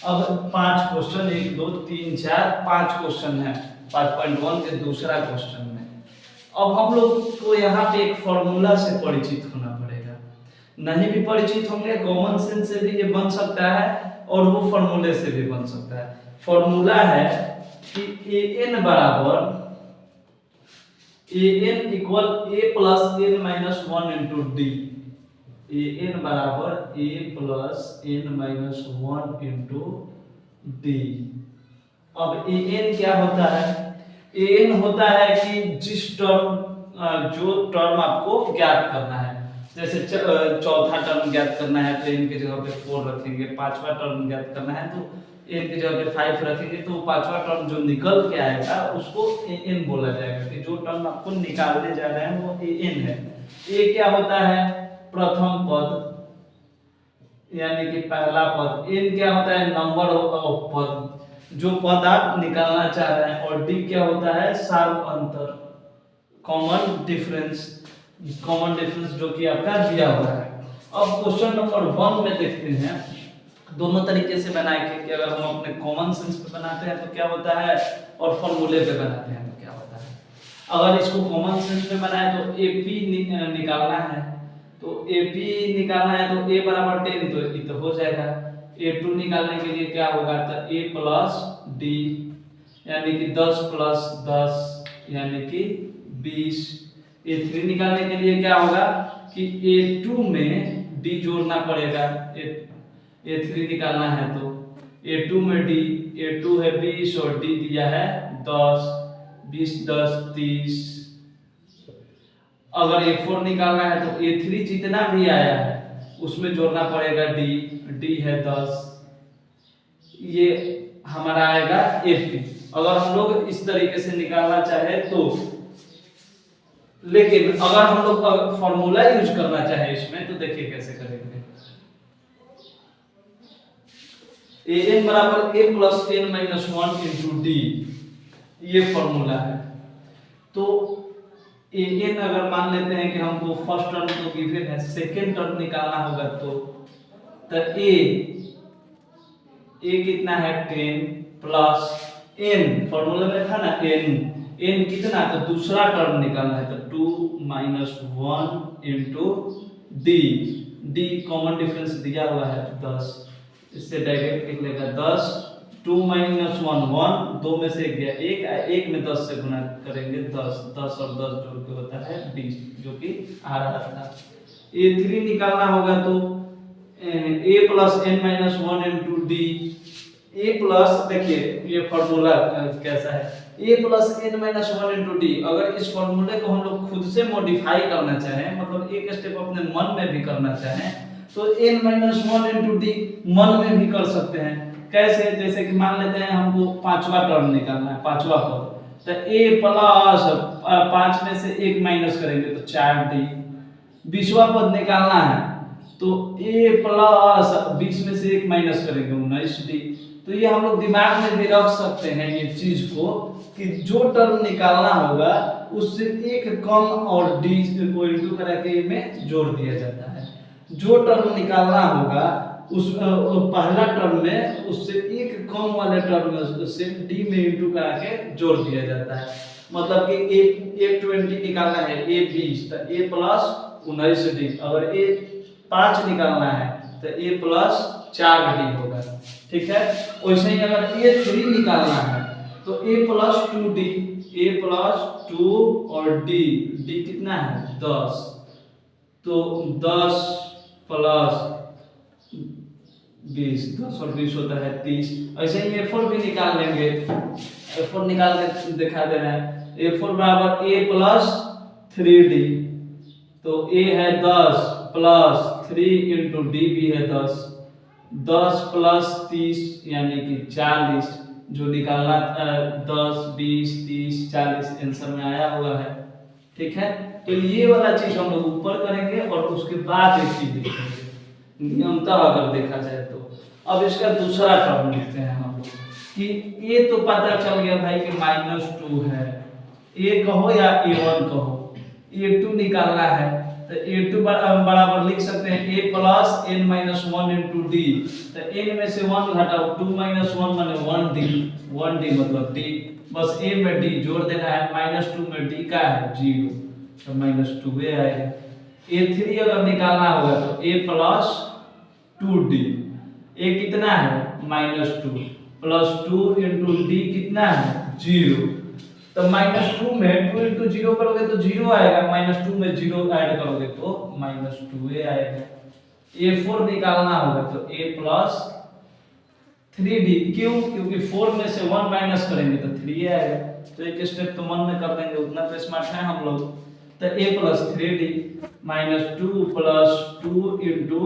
अब 5 क्वेश्चन 1 2 3 4 5 क्वेश्चन है 5.1 के दूसरा क्वेश्चन में। अब हम लोग को यहाँ पे एक फॉर्मूला से परिचित होना पड़ेगा। नहीं भी परिचित होंगे, कॉमन सेंस से भी ये बन सकता है और वो फॉर्मूले से भी बन सकता है। फॉर्मूला है कि an बराबर an equal a plus n minus 1 into D. an बराबर a plus n minus 1 into D. अब an क्या होता है? an होता है कि जिस टर्म जो टर्म आपको ज्ञात करना है जैसे चौथा टर्म ज्ञात करना है तो n की जगह पे 4 रखेंगे, पांचवा टर्म ज्ञात करना है तो n की जगह पे 5 रखेंगे, तो पांचवा टर्म जो निकल के आएगा उसको an बोला जाएगा कि जो टर्म आपको निकालने जा रहे हैं वो an है। a क्या होता है? प्रथम पद यानी कि पहला पद। n क्या होता है? नंबर ऑफ पद, जो पद आप निकालना चाह रहे हैं। और d क्या होता है? सार अंतर, कॉमन डिफरेंस, कॉमन डिफरेंस जो कि आपका दिया हुआ है। अब क्वेश्चन नंबर 1 में देखते हैं, दोनों तरीके से बनाएंगे कि अगर हम अपने कॉमन सेंस पे बनाते हैं तो क्या होता है और फॉर्मूले पे बनाते हैं तो क्या होता है। अगर इसको कॉमन सेंस पे बनाए तो AP निकालना है, तो AP निकालना है तो a बराबर 10, तो ये तो हो जाएगा। A2 निकालने के लिए क्या होगा? तो a प्लस d यानी कि 10 प्लस 10 यानी कि 20। A3 निकालने के लिए क्या होगा कि A2 में d जोड़ना पड़ेगा। A3 निकालना है तो A2 में d, A2 है 20 और d दिया है 10, 20 10 30। अगर A4 निकालना है तो A3 जितना भी आया है उसमें जोड़ना पड़ेगा d है 10, ये हमारा आएगा AP। अगर हम लोग इस तरीके से निकालना चाहे तो, लेकिन अगर हम लोग फॉर्मूला यूज करना चाहे इसमें तो देखिए कैसे करेंगे। an बराबर a plus n minus 1 into D, ये फॉर्मूला है। तो an अगर मान लेते हैं कि हमको फर्स्ट टर्म तो गिवन है, सेकेंड टर्म निकालना होगा तो a कितना है 10 प्लस n, फॉर्मूला में था ना n कितना, तो दूसरा टर्म निकालना है तो 2 minus 1 into d common difference दिया हुआ है 10, इससे डायरेक्ट लिख लेगा 10, 2 माइनस 1 1, 2 में से गया 1 में 10 से गुना करेंगे 10 और 10 जोड़ के होता है 20, जो कि आ रहा था। A3 निकालना होगा तो a plus n minus 1 into D, a plus, देखिए ये फॉर्मूला कैसा है, a plus n minus 1 into D. अगर इस फॉर्मूले को हम लोग खुद से मॉडिफाई करना चाहें, मतलब एक स्टेप अपने मन में भी करना चाहें, तो n माइनस 1 इंटू डी मन में भी कर सकते हैं। कैसे? जैसे कि मान लेते हैं हमको पांचवा टर्म निकालना है, पांचवा पद, तो a प्लस 5 में से 1 माइनस करेंगे तो 4d। 20वां पद निकालना है तो a प्लस 20 में से 1 माइनस करेंगे 19d। तो ये हम लोग दिमाग में भी रख सकते हैं ये चीज को कि जो टर्म निकालना होगा उससे एक कम और d को इंटू करा के में जोड़ दिया जाता है। जो टर्म निकालना होगा उस पहला टर्म में उससे एक कम वाले टर्म से d में इंटू करा के जोड़ दिया जाता है। मतलब कि a 20 निकालना है, a 20, तो a प्लस 19d। अगर a 5 निकालना है तो a प्लस 4d होगा, ठीक है। वैसे ही अगर a 3 निकालना है तो a plus 2d, a plus 2 और d कितना है 10, तो 10 प्लस 20, 10 और 20 होता है 30। ऐसे ही A4 भी निकाल लेंगे, A4 निकाल के दिखा दे रहे हैं। A4 बराबर a प्लस 3d, तो a है 10 प्लस 3 इंटू डी भी है 10, 10 प्लस 30 यानी कि 40, जो निकालना 10 20 30 40 आंसर में आया हुआ है, ठीक है। तो ये वाला चीज हम लोग ऊपर करेंगे और उसके बाद एक चीज देखेंगे नियमतः अगर देखा जाए तो। अब इसका दूसरा टर्म लिखते हैं हम लोग कि a तो पता चल गया भाई कि -2 है, a कहो या a1 कहो, a2 निकालना है तो a2 बराबर लिख सकते हैं a plus n minus 1 into D. तो n में से 1 घटाओ, 2 माइनस 1 माने 1d मतलब d, बस a में d जोड़ देना है। -2 में d का है 0, तो -2a आएगा। a3 अगर निकालना होगा तो a प्लस 2d, a कितना है -2 प्लस 2 इंटू d कितना है 0, तो -2 में 2 इंटू 0 करोगे तो 0 आएगा, -2 में 0 ऐड करोगे तो -2a आएगा। a4 निकालना होगा तो a प्लस 3d, क्यों? क्योंकि 4 में से 1 माइनस करेंगे तो 3a आएगा। तो एक स्टेप तो मन में कर देंगे, उतना तो स्मार्ट है हम लोग। तो a plus 3d -2 plus 2 into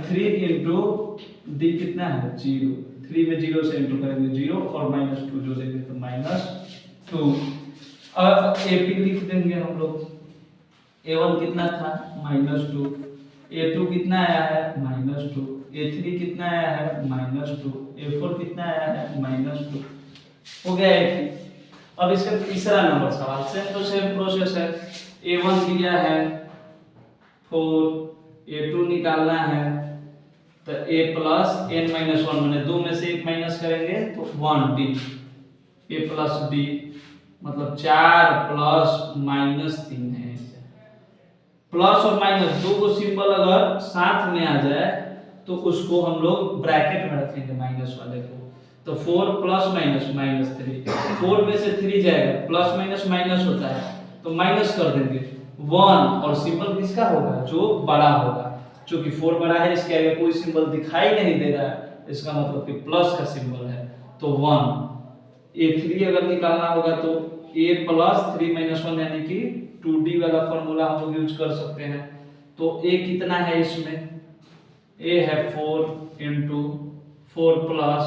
3 into D कितना है 0, 3 में 0 से इंटू करेंगे 0 और -2 जोड़ेंगे तो -2। अब AP लिख देंगे हम लोग। A1 कितना था -2, A2 कितना आया है -2, A3 कितना आया है -2, A4 कितना आया है -2। हो गया AP। अब इसका तीसरा नंबर सवाल सेम टू सेम प्रोसेस है। A1 दिया है 4, A2 निकालना है तो A प्लस n-1 मैंने 2 में से 1 माइनस करेंगे तो 1D, A प्लस D मतलब 4 प्लस -3 है। प्लस और माइनस दो को सिंबल अगर साथ में आ जाए तो उसको हम लोग ब्रैकेट में रखेंगे माइनस वाले को। तो 4 प्लस माइनस -3, 4 में से 3 जाएगा, प्लस माइनस माइनस होता है तो माइनस कर देंगे 1 और सिंबल किसका होगा जो बड़ा होगा। क्योंकि 4 बड़ा है इसके आगे कोई सिंबल दिखाई नहीं दे रहा है, इसका मतलब कि प्लस का सिंबल है तो 1। A3 अगर निकालना होगा तो A प्लस 3 -1 यानी कि 2D वाला फॉर्मूला हम लोग यूज कर सकते हैं। तो A कितना है इसमें, A है 4 इंटू 4 प्लस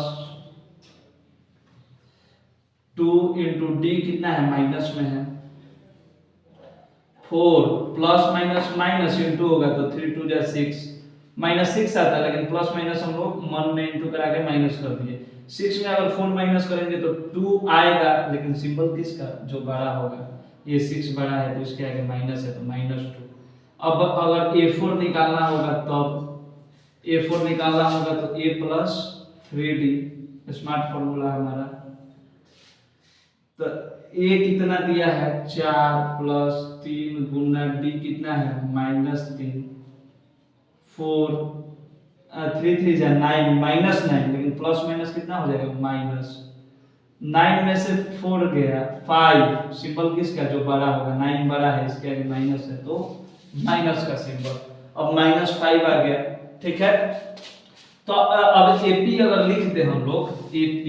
2 इंटू D कितना है माइनस में है 4 प्लस माइनस माइनस इंटू होगा तो 3 2 जा 6 -6 आता है, लेकिन प्लस माइनस हम लोग 1 में इंटू करा के माइनस कर दिए। 6 में अगर 4 माइनस करेंगे तो 2 आएगा, लेकिन सिंबल किसका जो बड़ा होगा, ये 6 बड़ा है तो इसके आगे माइनस है तो -2। अब अगर A4 निकालना होगा तब A4 निकालना होगा तो A plus 3D smart formula हमारा। तो A कितना दिया है 4 प्लस 3 गुना D कितना है -3, 4 3 3 जा 9 -9, लेकिन प्लस माइनस कितना हो जाएगा -9 में से 4 गया 5, सिंबल किसका जो बड़ा होगा 9 बड़ा है इसके आगे माइनस है तो माइनस का सिंबल। अब -5 आ गया, ठीक है। तो अब AP अगर लिख दे हम लोग AP,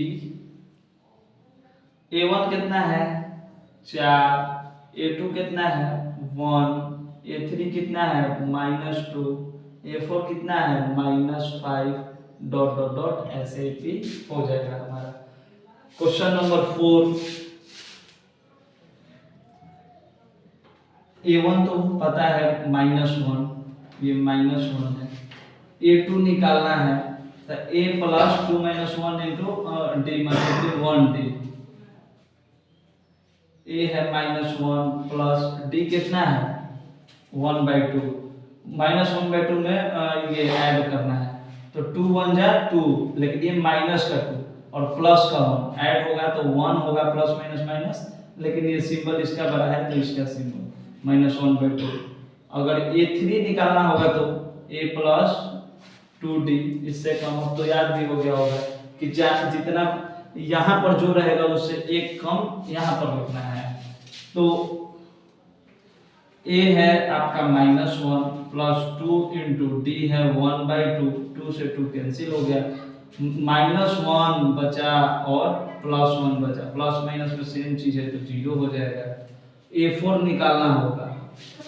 A1 कितना है 4, A2 कितना है 1, A3 कितना है -2, A4 कितना है -5 डॉट डॉट डॉट ऐसे AP हो जाएगा हमारा। क्वेश्चन नंबर 4, A1 तो पता है -1, ये -1 है। A2 निकालना है तो A प्लस 2 -1 इंटू D मतलब 1D, A है -1 प्लस D कितना है 1/2, -1/2 में ये ऐड करना है तो 2 1 जा 2, लेकिन ये माइनस का 2 और प्लस का 1 ऐड होगा तो 1 होगा प्लस माइनस माइनस, लेकिन ये सिंबल इसका बड़ा है तो इसका सिंबल -1/2। अगर A3 निकालना होगा तो A प्लस 2D, इससे कम हो तो याद भी हो गया होगा कि जितना यहाँ पर जो रहेगा उससे एक कम यहाँ पर रखना है। तो A है आपका -1 प्लस 2 इंटू D है 1/2, 2 से 2 कैंसिल हो गया, -1 बचा और +1 बचा, प्लस माइनस में सेम चीज है तो 0 हो जाएगा। A4 निकालना होगा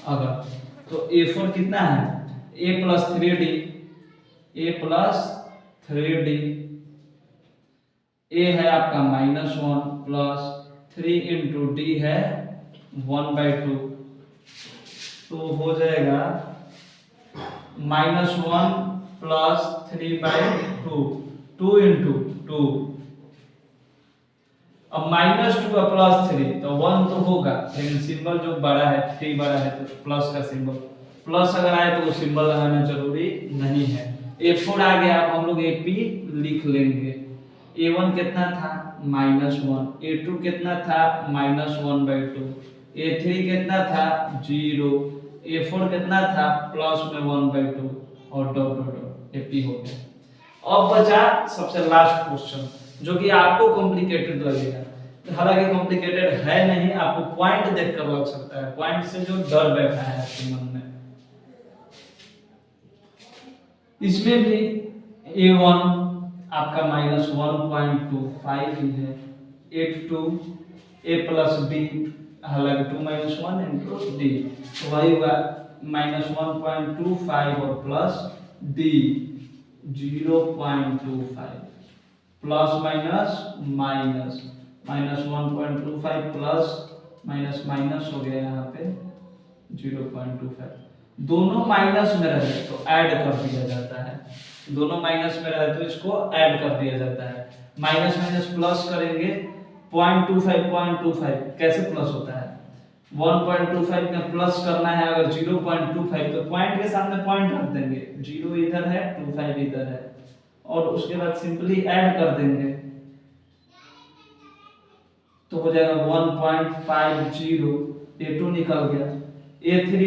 अगर तो A4 कितना है A plus 3D, A plus 3D, A है आपका -1 प्लस 3 इंटू D है 1/2, तो हो जाएगा -1 प्लस 3/2, 2 इंटू 2। अब -2 का प्लस 3 तो 1 तो होगा, लेकिन सिंबल जो बड़ा है 3 बड़ा है तो प्लस का सिंबल, प्लस अगर आए तो वो सिंबल लगाना जरूरी नहीं है। A4 आ गया, अब हम लोग AP लिख लेंगे। A1 कितना था -1, A2 कितना था -1/2, A3 कितना था 0, A4 कितना था प्लस में 1/2 और डॉट डॉट डॉट AP हो गया। अब बचा सबसे लास्ट क्वेश्चन जो कि आपको कॉम्प्लिकेटेड लगेगा, हालांकि कॉम्प्लिकेटेड है नहीं, आपको पॉइंट देखकर लग सकता है, पॉइंट से जो डर बैठा है आपके मन में। इसमें भी A1 आपका -1.25 ही है, A2 A प्लस D हालांकि 2 - 1 इंटू डी, तो वही होगा -1.25 और plus D 0.25 plus minus minus -1.25 plus minus minus हो गया यहाँ पे 0.25। दोनों माइनस में रहे तो ऐड कर दिया जाता है, दोनों माइनस में रहे तो इसको ऐड कर दिया जाता है। माइनस माइनस प्लस करेंगे 0.25 कैसे प्लस होता है, 1.25 में प्लस करना है अगर 0.25 तो पॉइंट के सामने पॉइंट रख देंगे, 0 इधर है 25 इधर है, और उसके बाद सिंपली ऐड कर देंगे तो हो जाएगा 1.50, A2 निकल गया, A3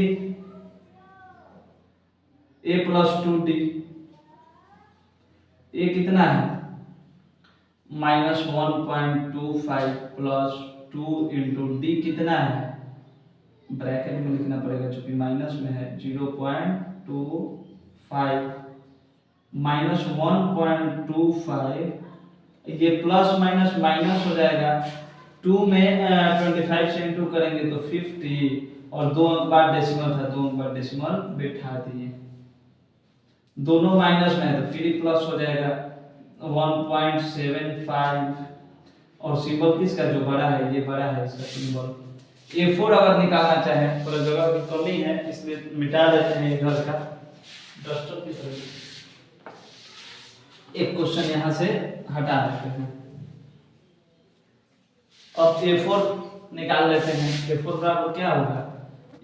A plus 2D, A कितना है -1.25 प्लस 2 इंटू डी कितना है, ब्रैकेट में लिखना पड़ेगा क्योंकि माइनस में है, 0.25 -1.25, ये प्लस माइनस माइनस हो जाएगा, 2 में 25 से इंटू करेंगे तो 50, और 2 अंक बाद डेसिमल था, 2 अंक बाद डेसिमल बिठा दिए, दोनों माइनस में है तो फिर प्लस हो जाएगा 1.75, और सिंबल किसका जो बड़ा है, ये बड़ा है इसका सिंबल। A4 अगर निकालना चाहे, थोड़ा जगह की कमी है इसलिए मिटा देते हैं इधर का डस्टर की तरह, एक क्वेश्चन यहाँ से हटा देते हैं। अब A4 निकाल लेते हैं, A4 बराबर क्या होगा,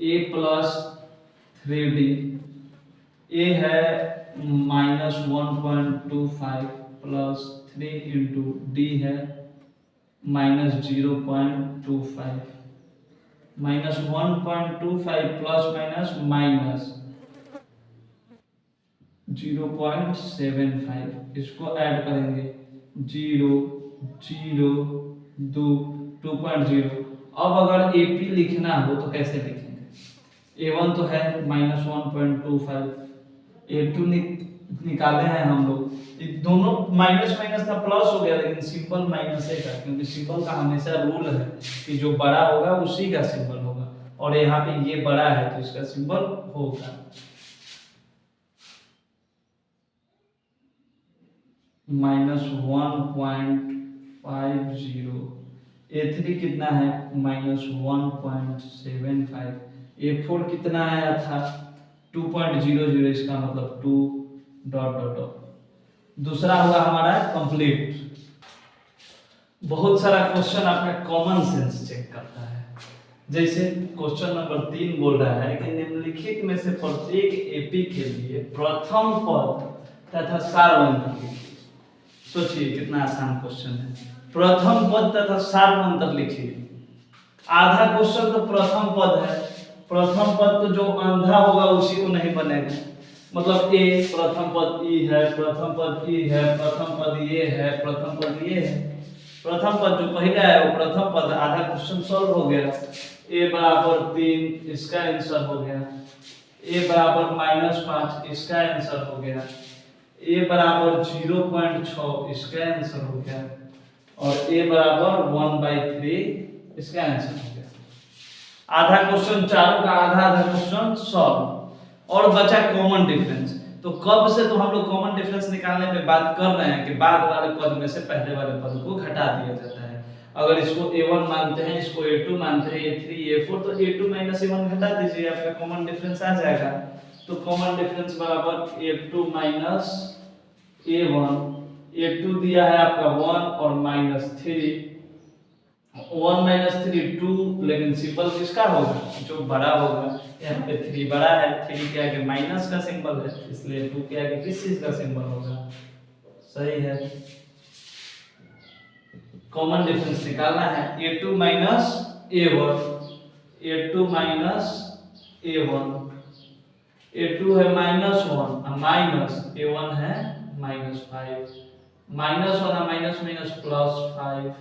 A प्लस 3D, A है -1.25 प्लस 3 इंटू डी है -0.25, -1.25 प्लस माइनस माइनस 0.75, इसको ऐड करेंगे 0 0 2 2.0। अब अगर AP लिखना हो तो कैसे लिखेंगे, A1 तो है -1.25, A2 निकाले हैं हम लोग, दोनों माइनस माइनस का प्लस हो गया, लेकिन सिंबल माइनस है का, क्योंकि सिंबल का हमेशा रूल है कि जो बड़ा होगा उसी का सिंबल होगा, और यहाँ पे ये बड़ा है तो इसका सिंबल होगा -1.50। A3 कितना है -1.75, A4 कितना आया था 2.00, इसका मतलब 2 डॉट डॉट डॉट। दूसरा हुआ हमारा कंप्लीट। बहुत सारा क्वेश्चन आपका कॉमन सेंस चेक करता है, जैसे क्वेश्चन नंबर 3 बोल रहा है कि निम्नलिखित में से प्रत्येक एपी के लिए प्रथम पद तथा सार्वंतर लिखिए। सोचिए कितना आसान क्वेश्चन है, प्रथम पद तथा सार्वंतर लिखिए। आधा क्वेश्चन तो प्रथम पद है, प्रथम पद तो जो अंधा होगा उसी को नहीं बनेगा, मतलब ए प्रथम पद ई है, प्रथम पद ई है, प्रथम पद ये है, प्रथम पद ये है, प्रथम पद जो पहला है वो प्रथम पद, आधा क्वेश्चन सॉल्व हो गया। ए बराबर 3 इसका आंसर हो गया, ए बराबर -5 इसका आंसर हो गया, ए बराबर 0.6 इसका आंसर हो गया, और ए बराबर 1/3 इसका आंसर हो गया। आधा क्वेश्चन चारों का आधा आधा क्वेश्चन सॉल्व, और बचा कॉमन डिफरेंस। तो कब से तो हम लोग कॉमन डिफरेंस निकालने पे बात कर रहे हैं कि बाद वाले पद में से पहले वाले पद को घटा दिया जाता है। अगर इसको A1 मानते हैं, इसको A2 मानते हैं, A3 A4, तो A2 - A1 घटा दीजिए, आपका कॉमन डिफरेंस आ जाएगा। तो कॉमन डिफरेंस बराबर A2 - A1, A2 दिया है आपका 1 और -3, 1 - 3 2, लेकिन सिंबल किसका होगा, जो बड़ा होगा। यहाँ पे 3 बड़ा है, 3 के आगे माइनस का सिंबल है, इसलिए 2 के आगे किस चीज का सिंबल होगा, सही है। कॉमन डिफरेंस निकालना है, A2 - A1, A2 - A1, A2 है -1 और माइनस A1 है -5, -1 और माइनस माइनस +5।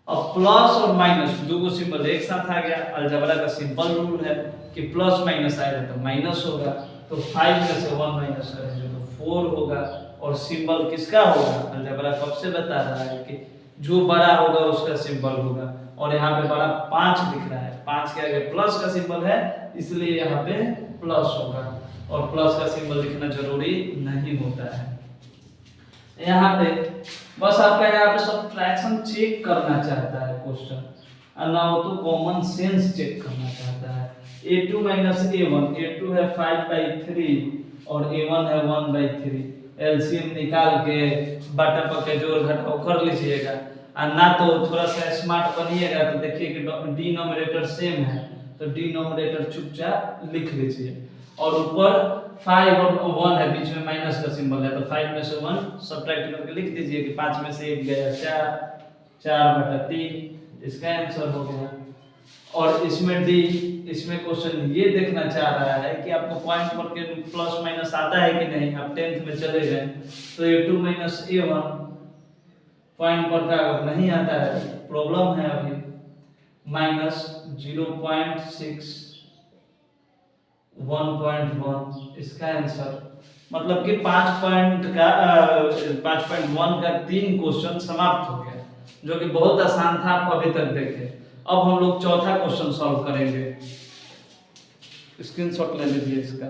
अब प्लस और माइनस दो को सिंबल एक साथ आ गया, अलजेब्रा का सिंपल रूल है कि प्लस माइनस आएगा तो माइनस होगा, तो 5 में से 1 माइनस करेंगे तो 4 होगा, और सिंबल किसका होगा, अलजेब्रा कब से बता रहा है कि जो बड़ा होगा उसका सिंबल होगा, और यहाँ पे बड़ा 5 दिख रहा है, 5 के आगे प्लस का सिंबल है इसलिए यहाँ पे प्लस होगा और प्लस का सिंबल लिखना जरूरी नहीं होता है। यहाँ पे बस आपका यहाँ पे सब्ट्रैक्शन चेक करना चाहता है क्वेश्चन, और ना हो तो कॉमन सेंस चेक करना चाहता है। a2 minus a1, a2 है 5/3 और a1 है 1/3, एलसीएम निकाल के बटा पर के जोड़ घटाव कर लीजिएगा। और ना तो थोड़ा सा स्मार्ट बनिएगा तो देखिए कि डिनोमिनेटर सेम है तो डिनोमिनेटर चुपचाप लिख लीजिए, और ऊपर 5 और 1 है, बीच में माइनस का सिंबल है तो 5 में से 1 सब्ट्रैक्ट करके लिख दीजिए कि 5 में से 1 गया 4, 4/3, इसका आंसर हो गया। और इसमें डी, इसमें क्वेश्चन ये देखना चाह रहा है कि आपको पॉइंट पर के प्लस माइनस आता है कि नहीं। आप 10th में चले गए तो a2 minus a1 पॉइंट पर का नहीं आता है, प्रॉब्लम है अभी, माइनस 0.6 1.1 इसका आंसर, मतलब कि 5.1 का 3 क्वेश्चन समाप्त हो गया, जो कि बहुत आसान था, आप अभी तक देखे। अब हम लोग चौथा क्वेश्चन सॉल्व करेंगे, स्क्रीनशॉट ले लीजिए इसका।